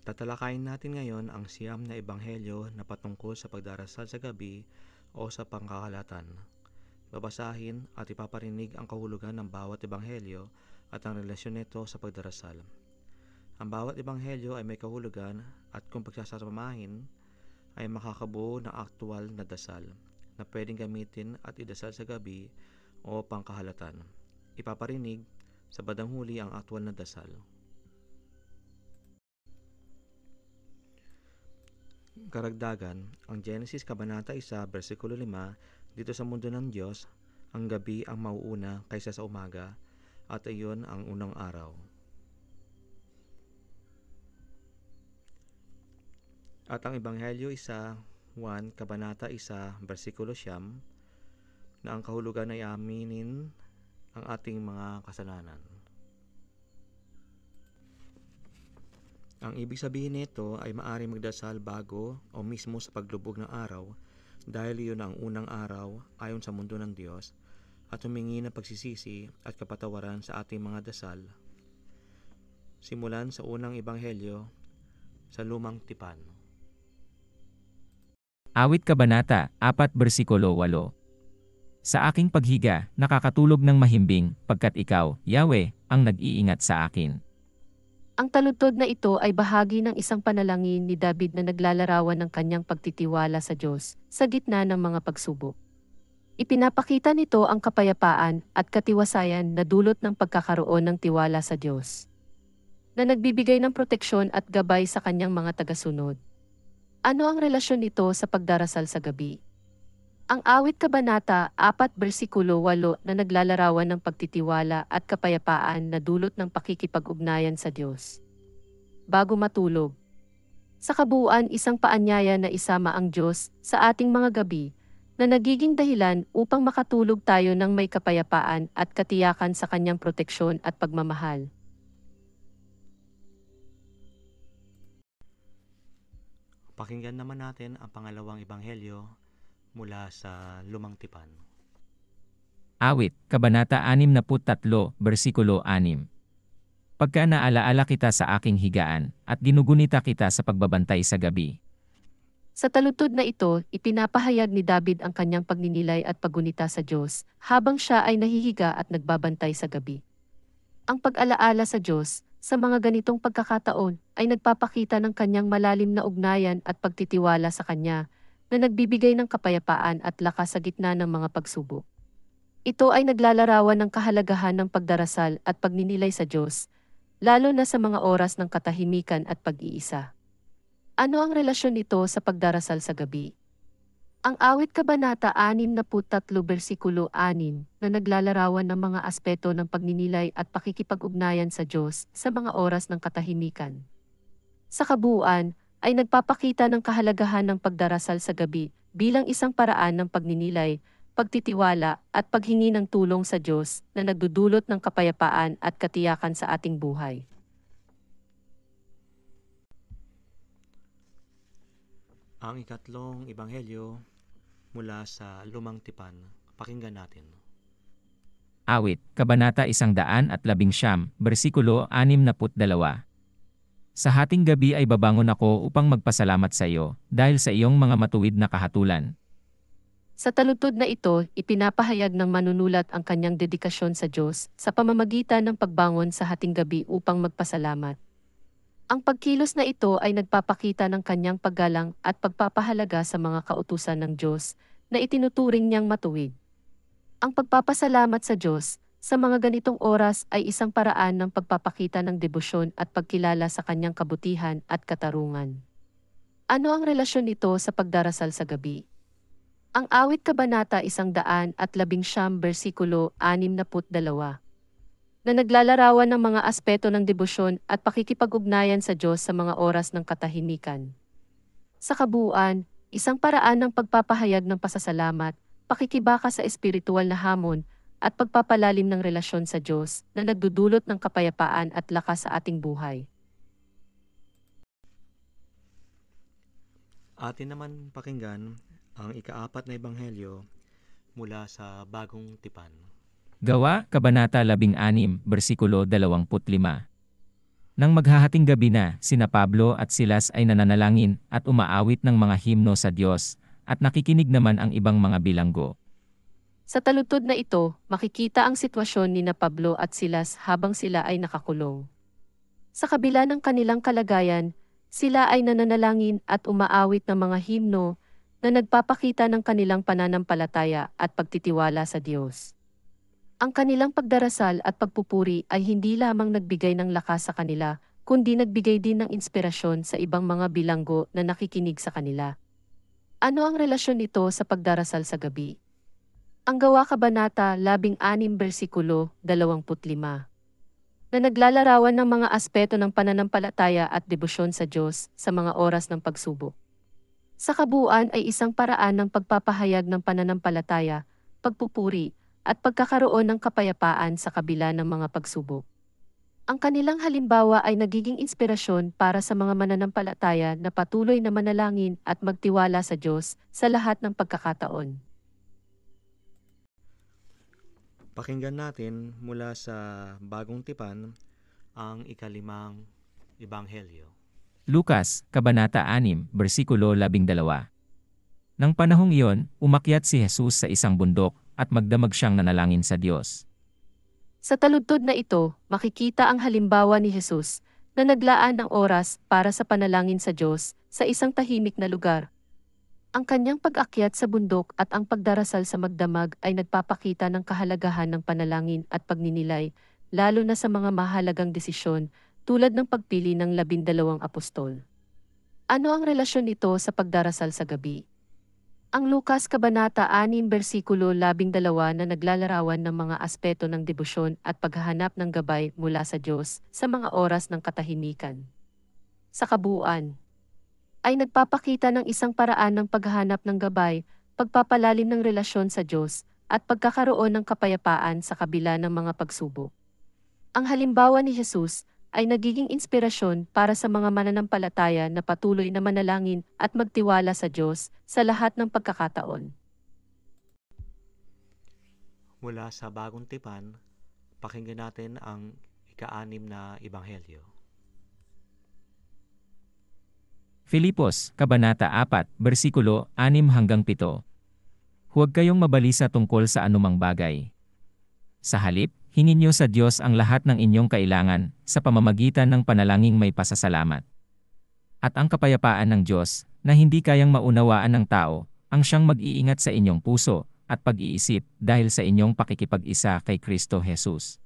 Tatalakayin natin ngayon ang siyam na ebanghelyo na patungkol sa pagdarasal sa gabi o sa pangkakalatan. Babasahin at ipaparinig ang kahulugan ng bawat ebanghelyo at ang relasyon nito sa pagdarasal. Ang bawat ebanghelyo ay may kahulugan at kung pagsasamahin ay makakabuo ng aktwal na dasal na pwedeng gamitin at idasal sa gabi o pangkahalatan. Ipaparinig sa bandang huli ang aktwal na dasal. Karagdagan, ang Genesis Kabanata 1, versikulo 5, dito sa mundo ng Diyos, ang gabi ang mauuna kaysa sa umaga, at iyon ang unang araw. At ang Ebanghelyo 1, Kabanata 1, versikulo 9, na ang kahulugan ay aminin ang ating mga kasalanan. Ang ibig sabihin nito ay maaaring magdasal bago o mismo sa paglubog ng araw dahil iyon ang unang araw ayon sa mundo ng Diyos at humingi ng pagsisisi at kapatawaran sa ating mga dasal. Simulan sa unang ebanghelyo sa Lumang Tipan. Awit Kabanata 4 versikulo 8. Sa aking paghiga, nakakatulog ng mahimbing, pagkat ikaw, Yahweh, ang nag-iingat sa akin. Ang taludtod na ito ay bahagi ng isang panalangin ni David na naglalarawan ng kanyang pagtitiwala sa Diyos sa gitna ng mga pagsubok. Ipinapakita nito ang kapayapaan at katiwasayan na dulot ng pagkakaroon ng tiwala sa Diyos, na nagbibigay ng proteksyon at gabay sa kanyang mga tagasunod. Ano ang relasyon nito sa pagdarasal sa gabi? Ang awit Kabanata 4 versikulo 8 na naglalarawan ng pagtitiwala at kapayapaan na dulot ng pakikipag-ugnayan sa Diyos bago matulog. Sa kabuuan, isang paanyaya na isama ang Diyos sa ating mga gabi na nagiging dahilan upang makatulog tayo ng may kapayapaan at katiyakan sa kanyang proteksyon at pagmamahal. Pakinggan naman natin ang pangalawang ebanghelyo mula sa Lumang Tipan. Awit Kabanata 63 versikulo 6. Pagka naalaala kita sa aking higaan, at ginugunita kita sa pagbabantay sa gabi. Sa taludtod na ito, ipinapahayag ni David ang kanyang pagninilay at paggunita sa Diyos habang siya ay nahihiga at nagbabantay sa gabi. Ang pag-alaala sa Diyos sa mga ganitong pagkakataon ay nagpapakita ng kanyang malalim na ugnayan at pagtitiwala sa kanya na nagbibigay ng kapayapaan at lakas sa gitna ng mga pagsubok. Ito ay naglalarawan ng kahalagahan ng pagdarasal at pagninilay sa Diyos, lalo na sa mga oras ng katahimikan at pag-iisa. Ano ang relasyon nito sa pagdarasal sa gabi? Ang awit Kabanata 63 versikulo 6 na naglalarawan ng mga aspeto ng pagninilay at pakikipag-ugnayan sa Diyos sa mga oras ng katahimikan. Sa kabuuan, ay nagpapakita ng kahalagahan ng pagdarasal sa gabi bilang isang paraan ng pagninilay, pagtitiwala at paghingi ng tulong sa Diyos na nagdudulot ng kapayapaan at katiyakan sa ating buhay. Ang ikatlong ebanghelyo mula sa Lumang Tipan. Pakinggan natin. Awit Kabanata 119 versikulo 62. Sa hating gabi ay babangon ako upang magpasalamat sa iyo, dahil sa iyong mga matuwid na kahatulan. Sa taludtod na ito, ipinapahayag ng manunulat ang kanyang dedikasyon sa Diyos sa pamamagitan ng pagbangon sa hating gabi upang magpasalamat. Ang pagkilos na ito ay nagpapakita ng kanyang paggalang at pagpapahalaga sa mga kautusan ng Diyos na itinuturing niyang matuwid. Ang pagpapasalamat sa Diyos sa mga ganitong oras ay isang paraan ng pagpapakita ng debosyon at pagkilala sa kanyang kabutihan at katarungan. Ano ang relasyon nito sa pagdarasal sa gabi? Ang awit Kabanata 119 versikulo 62 na naglalarawan ng mga aspeto ng debosyon at pakikipag-ugnayan sa Diyos sa mga oras ng katahimikan. Sa kabuuan, isang paraan ng pagpapahayag ng pasasalamat, pakikibaka sa espiritual na hamon, at pagpapalalim ng relasyon sa Diyos na nagdudulot ng kapayapaan at lakas sa ating buhay. Atin naman pakinggan ang ika-4 na ebanghelyo mula sa Bagong Tipan. Gawa Kabanata 16 versikulo 25. Nang maghahating gabi na, sina Pablo at Silas ay nananalangin at umaawit ng mga himno sa Diyos, at nakikinig naman ang ibang mga bilanggo. Sa taludtod na ito, makikita ang sitwasyon ni na Pablo at Silas habang sila ay nakakulong. Sa kabila ng kanilang kalagayan, sila ay nananalangin at umaawit ng mga himno na nagpapakita ng kanilang pananampalataya at pagtitiwala sa Diyos. Ang kanilang pagdarasal at pagpupuri ay hindi lamang nagbigay ng lakas sa kanila, kundi nagbigay din ng inspirasyon sa ibang mga bilanggo na nakikinig sa kanila. Ano ang relasyon nito sa pagdarasal sa gabi? Ang Gawa Kabanata 16 versikulo 25 na naglalarawan ng mga aspeto ng pananampalataya at debosyon sa Diyos sa mga oras ng pagsubok. Sa kabuuan ay isang paraan ng pagpapahayag ng pananampalataya, pagpupuri, at pagkakaroon ng kapayapaan sa kabila ng mga pagsubok. Ang kanilang halimbawa ay nagiging inspirasyon para sa mga mananampalataya na patuloy na manalangin at magtiwala sa Diyos sa lahat ng pagkakataon. Pakinggan natin mula sa Bagong Tipan ang ika-5 Ebanghelyo. Lukas, Kabanata 6, versikulo 12. Nang panahong iyon, umakyat si Jesus sa isang bundok at magdamag siyang nanalangin sa Diyos. Sa taludtod na ito, makikita ang halimbawa ni Jesus na naglaan ng oras para sa panalangin sa Diyos sa isang tahimik na lugar. Ang kanyang pag-akyat sa bundok at ang pagdarasal sa magdamag ay nagpapakita ng kahalagahan ng panalangin at pagninilay, lalo na sa mga mahalagang desisyon tulad ng pagpili ng 12 apostol. Ano ang relasyon nito sa pagdarasal sa gabi? Ang Lukas Kabanata 6 versikulo 12 na naglalarawan ng mga aspeto ng debosyon at paghahanap ng gabay mula sa Diyos sa mga oras ng katahimikan. Sa kabuuan, ay nagpapakita ng isang paraan ng paghahanap ng gabay, pagpapalalim ng relasyon sa Diyos, at pagkakaroon ng kapayapaan sa kabila ng mga pagsubok. Ang halimbawa ni Jesus ay nagiging inspirasyon para sa mga mananampalataya na patuloy na manalangin at magtiwala sa Diyos sa lahat ng pagkakataon. Mula sa Bagong Tipan, pakinggan natin ang ika-6 na Ebanghelyo. Filipos, Kabanata 4, versikulo 6-7. Huwag kayong mabalisa tungkol sa anumang bagay. Sa halip, hingin niyo sa Diyos ang lahat ng inyong kailangan sa pamamagitan ng panalangin may pasasalamat. At ang kapayapaan ng Diyos, na hindi kayang maunawaan ng tao, ang siyang mag-iingat sa inyong puso at pag-iisip dahil sa inyong pakikipag-isa kay Kristo Jesus.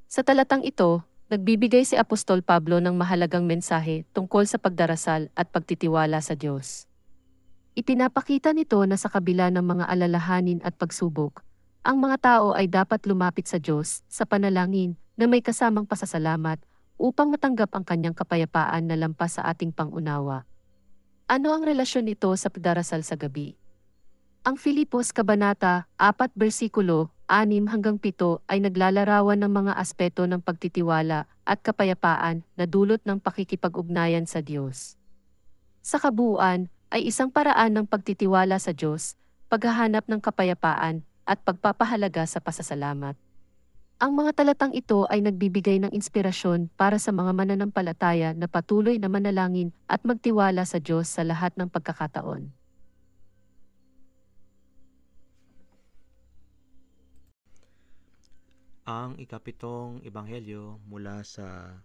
Sa talatang ito, nagbibigay si Apostol Pablo ng mahalagang mensahe tungkol sa pagdarasal at pagtitiwala sa Diyos. Ipinapakita nito na sa kabila ng mga alalahanin at pagsubok, ang mga tao ay dapat lumapit sa Diyos sa panalangin na may kasamang pasasalamat upang matanggap ang kanyang kapayapaan na lampas sa ating pangunawa. Ano ang relasyon nito sa pagdarasal sa gabi? Ang Filipos Kabanata 4 versikulo 6-7 ay naglalarawan ng mga aspeto ng pagtitiwala at kapayapaan na dulot ng pakikipag-ugnayan sa Diyos. Sa kabuuan ay isang paraan ng pagtitiwala sa Diyos, paghahanap ng kapayapaan, at pagpapahalaga sa pasasalamat. Ang mga talatang ito ay nagbibigay ng inspirasyon para sa mga mananampalataya na patuloy na manalangin at magtiwala sa Diyos sa lahat ng pagkakataon. Ang ika-7 Ebanghelyo mula sa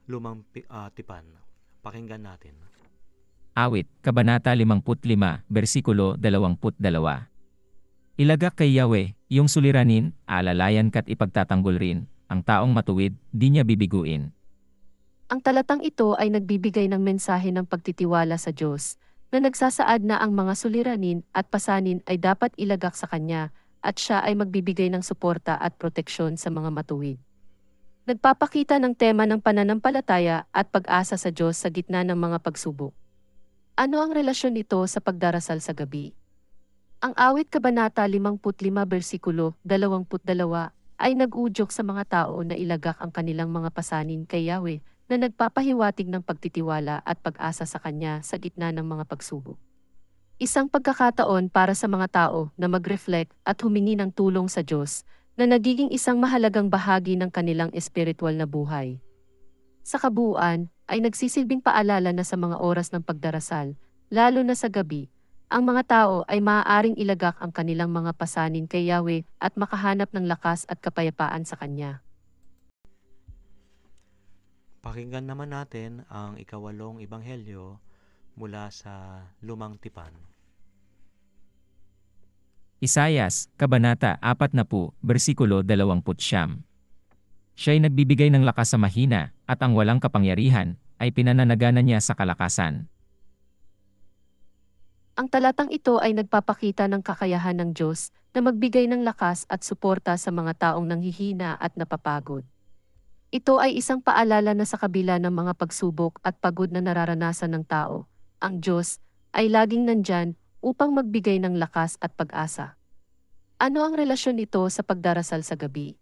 Lumang Tipan. Pakinggan natin. Awit, Kabanata 55, versikulo 22. Ilagak kay Yahweh, iyong suliranin, alalayan ka't ipagtatanggol rin, ang taong matuwid, di niya bibiguin. Ang talatang ito ay nagbibigay ng mensahe ng pagtitiwala sa Diyos, na nagsasaad na ang mga suliranin at pasanin ay dapat ilagak sa Kanya, at siya ay magbibigay ng suporta at proteksyon sa mga matuwid. Nagpapakita ng tema ng pananampalataya at pag-asa sa Diyos sa gitna ng mga pagsubok. Ano ang relasyon nito sa pagdarasal sa gabi? Ang Awit Kabanata 55 versikulo 22 ay nag-udyok sa mga tao na ilagak ang kanilang mga pasanin kay Yahweh na nagpapahiwatig ng pagtitiwala at pag-asa sa Kanya sa gitna ng mga pagsubok. Isang pagkakataon para sa mga tao na mag-reflect at humingi ng tulong sa Diyos na nagiging isang mahalagang bahagi ng kanilang espiritual na buhay. Sa kabuuan, ay nagsisilbing paalala na sa mga oras ng pagdarasal, lalo na sa gabi, ang mga tao ay maaaring ilagak ang kanilang mga pasanin kay Yahweh at makahanap ng lakas at kapayapaan sa Kanya. Pakinggan naman natin ang ikawalong ebanghelyo mula sa Lumang Tipan. Isayas, Kabanata 40, versikulo 20. Siya'y nagbibigay ng lakas sa mahina, at ang walang kapangyarihan, ay pinananagana niya sa kalakasan. Ang talatang ito ay nagpapakita ng kakayahan ng Diyos na magbigay ng lakas at suporta sa mga taong nanghihina at napapagod. Ito ay isang paalala na sa kabila ng mga pagsubok at pagod na nararanasan ng tao, ang Diyos ay laging nandyan upang magbigay ng lakas at pag-asa. Ano ang relasyon nito sa pagdarasal sa gabi?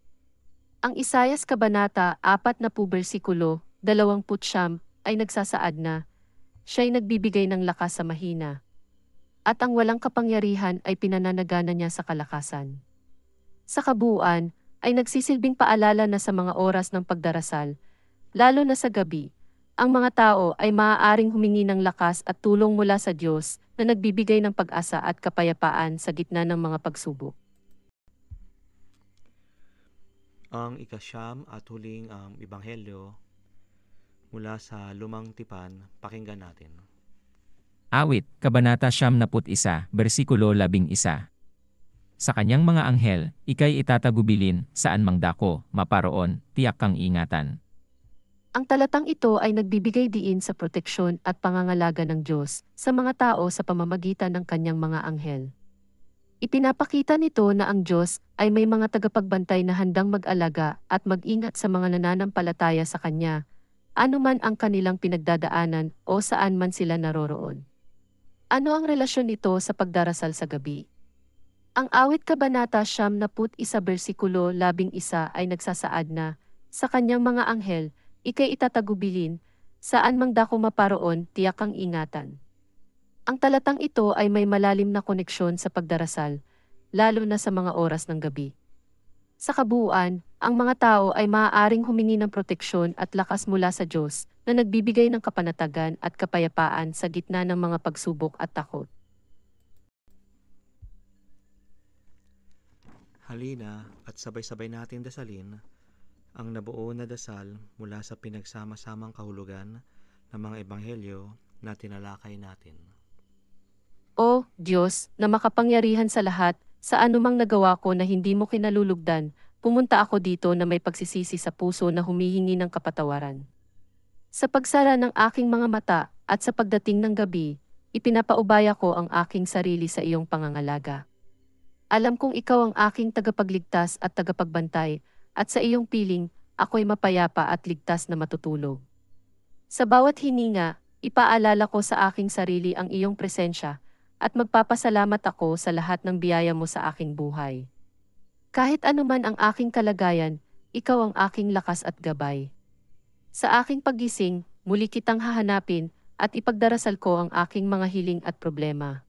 Ang Isayas Kabanata 40 versikulo 20 ay nagsasaad na, siya'y nagbibigay ng lakas sa mahina, at ang walang kapangyarihan ay pinananagana niya sa kalakasan. Sa kabuuan, ay nagsisilbing paalala na sa mga oras ng pagdarasal, lalo na sa gabi, ang mga tao ay maaaring humingi ng lakas at tulong mula sa Diyos na nagbibigay ng pag-asa at kapayapaan sa gitna ng mga pagsubok. Ang ikasyam at huling ebanghelyo mula sa Lumang Tipan, pakinggan natin. Awit, Kabanata 71, versikulo 11. Sa kanyang mga anghel, ika'y itatagubilin, saan mang dako, maparoon, tiyak kang ingatan. Ang talatang ito ay nagbibigay diin sa proteksyon at pangangalaga ng Diyos sa mga tao sa pamamagitan ng kanyang mga anghel. Ipinapakita nito na ang Diyos ay may mga tagapagbantay na handang mag-alaga at mag-ingat sa mga nananampalataya sa Kanya, anuman ang kanilang pinagdadaanan o saan man sila naroroon. Ano ang relasyon nito sa pagdarasal sa gabi? Ang awit Kabanata 71 versikulo 11 ay nagsasaad na, sa Kanyang mga anghel, ika'y itatagubilin, saan mang dako maparoon, tiyak kang ingatan. Ang talatang ito ay may malalim na koneksyon sa pagdarasal, lalo na sa mga oras ng gabi. Sa kabuuan, ang mga tao ay maaaring humingi ng proteksyon at lakas mula sa Diyos na nagbibigay ng kapanatagan at kapayapaan sa gitna ng mga pagsubok at takot. Halina at sabay-sabay natin dasalin ang nabuo na dasal mula sa pinagsama-samang kahulugan ng mga ebanghelyo na tinalakay natin. O Diyos, na makapangyarihan sa lahat, sa anumang nagawa ko na hindi mo kinalulugdan, pumunta ako dito na may pagsisisi sa puso na humihingi ng kapatawaran. Sa pagsara ng aking mga mata at sa pagdating ng gabi, ipinapaubaya ko ang aking sarili sa iyong pangangalaga. Alam kong ikaw ang aking tagapagligtas at tagapagbantay, at sa iyong piling, ako'y mapayapa at ligtas na matutulog. Sa bawat hininga, ipaalala ko sa aking sarili ang iyong presensya, at magpapasalamat ako sa lahat ng biyaya mo sa aking buhay. Kahit anuman ang aking kalagayan, ikaw ang aking lakas at gabay. Sa aking paggising, muli kitang hahanapin, at ipagdarasal ko ang aking mga hiling at problema.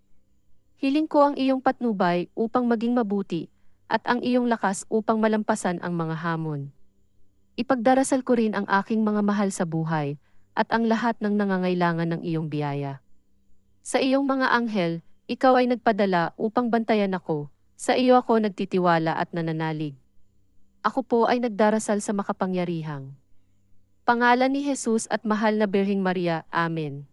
Hiling ko ang iyong patnubay upang maging mabuti, at ang iyong lakas upang malampasan ang mga hamon. Ipagdarasal ko rin ang aking mga mahal sa buhay, at ang lahat ng nangangailangan ng iyong biyaya. Sa iyong mga anghel, ikaw ay nagpadala upang bantayan ako, sa iyo ako nagtitiwala at nananalig. Ako po ay nagdarasal sa makapangyarihang pangalan ni Jesus at mahal na Birheng Maria. Amen.